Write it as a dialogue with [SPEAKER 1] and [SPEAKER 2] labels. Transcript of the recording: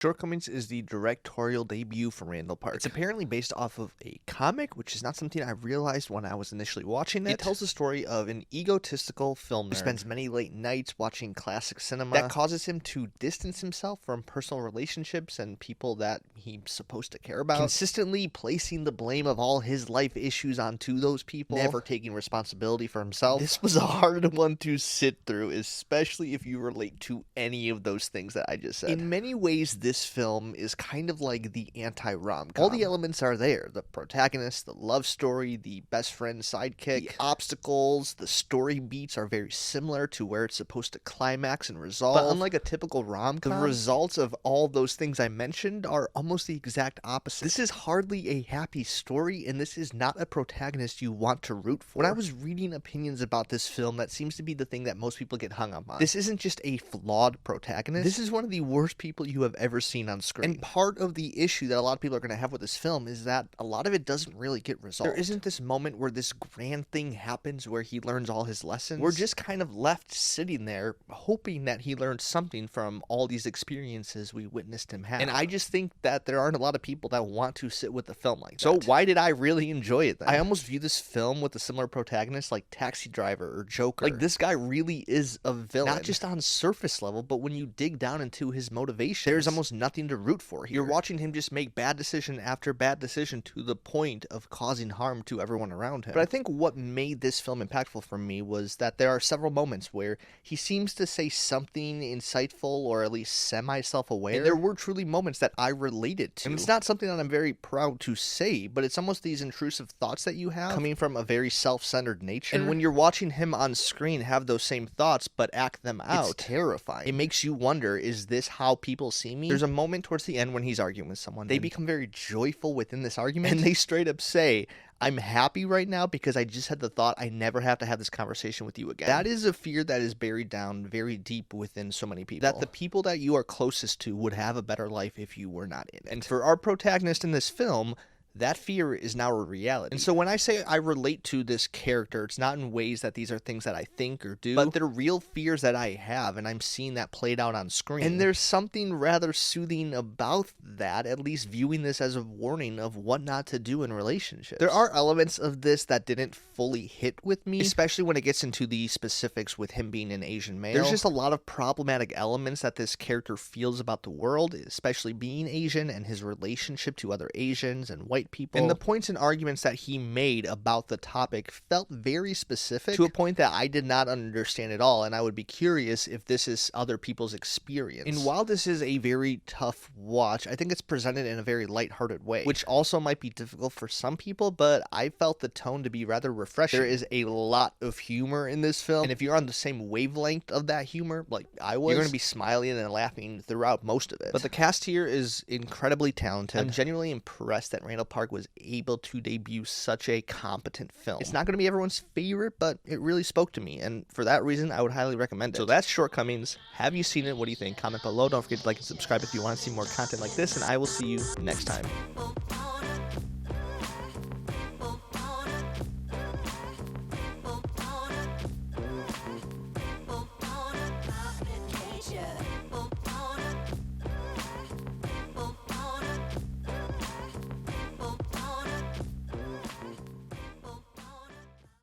[SPEAKER 1] Shortcomings is the directorial debut from Randall. It's apparently based off of a comic, which is not something I realized when I was initially watching it. It tells the story of an egotistical film nerd who spends many late nights watching classic cinema that causes him to distance himself from personal relationships and people that he's supposed to care about, consistently placing the blame of all his life issues onto those people, never taking responsibility for himself. This was a hard one to sit through, especially if you relate to any of those things that I just said. In many ways, this film is kind of like the anti-romcom. All the elements are there. The protagonist, the love story, the best friend sidekick, the obstacles, the story beats are very similar to where it's supposed to climax and resolve. But unlike a typical rom-com, the results of all those things I mentioned are almost the exact opposite. This is hardly a happy story, and this is not a protagonist you want to root for. When I was reading opinions about this film, that seems to be the thing that most people get hung up on. This isn't just a flawed protagonist. This is one of the worst people you have ever seen on screen. And part of the issue that a lot of people are going to have with this film is that a lot of it doesn't really get resolved. There isn't this moment where this grand thing happens where he learns all his lessons. We're just kind of left sitting there hoping that he learned something from all these experiences we witnessed him have. And I just think that there aren't a lot of people that want to sit with a film like that. So why did I really enjoy it then? I almost view this film with a similar protagonist like Taxi Driver or Joker. Like, this guy really is a villain. Not just on surface level, but when you dig down into his motivation, there's almost nothing to root for here. You're watching him just make bad decision after bad decision to the point of causing harm to everyone around him. But I think what made this film impactful for me was that there are several moments where he seems to say something insightful or at least semi-self-aware. And there were truly moments that I related to. And it's not something that I'm very proud to say, but it's almost these intrusive thoughts that you have coming from a very self-centered nature. And when you're watching him on screen have those same thoughts but act them out, it's terrifying. It makes you wonder, is this how people see me? There's a moment towards the end when he's arguing with someone. They become very joyful within this argument, and they straight up say, I'm happy right now because I just had the thought I never have to have this conversation with you again. That is a fear that is buried down very deep within so many people. That the people that you are closest to would have a better life if you were not in it. And for our protagonist in this film, that fear is now a reality. And so when I say I relate to this character, it's not in ways that these are things that I think or do, but they're real fears that I have, and I'm seeing that played out on screen. And there's something rather soothing about that, at least viewing this as a warning of what not to do in relationships. There are elements of this that didn't fully hit with me, especially when it gets into the specifics with him being an Asian male. There's just a lot of problematic elements that this character feels about the world, especially being Asian and his relationship to other Asians and white people. And the points and arguments that he made about the topic felt very specific to a point that I did not understand at all, and I would be curious if this is other people's experience. And while this is a very tough watch, I think it's presented in a very lighthearted way, which also might be difficult for some people, but I felt the tone to be rather refreshing. There is a lot of humor in this film, and if you're on the same wavelength of that humor, like I was, you're going to be smiling and laughing throughout most of it. But the cast here is incredibly talented. I'm genuinely impressed that Randall Park was able to debut such a competent film. It's not going to be everyone's favorite, but it really spoke to me, and for that reason, I would highly recommend it. So that's Shortcomings. Have you seen it? What do you think? Comment below. Don't forget to like and subscribe if you want to see more content like this, and I will see you next time.